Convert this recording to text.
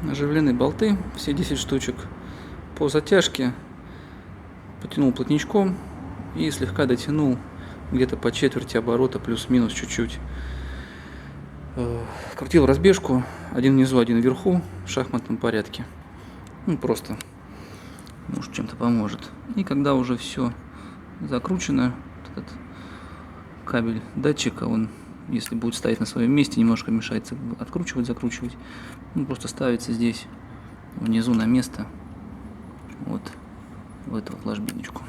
Оживлены болты, все 10 штучек. По затяжке потянул плотничком и слегка дотянул где-то по четверти оборота, плюс-минус чуть-чуть. Крутил разбежку, один внизу, один вверху, в шахматном порядке. Ну, просто, может, чем-то поможет. И когда уже все закручено, этот кабель датчика, он, если будет стоять на своем месте, немножко мешается откручивать, закручивать. Он просто ставится здесь, внизу на место, вот в эту вот ложбиночку.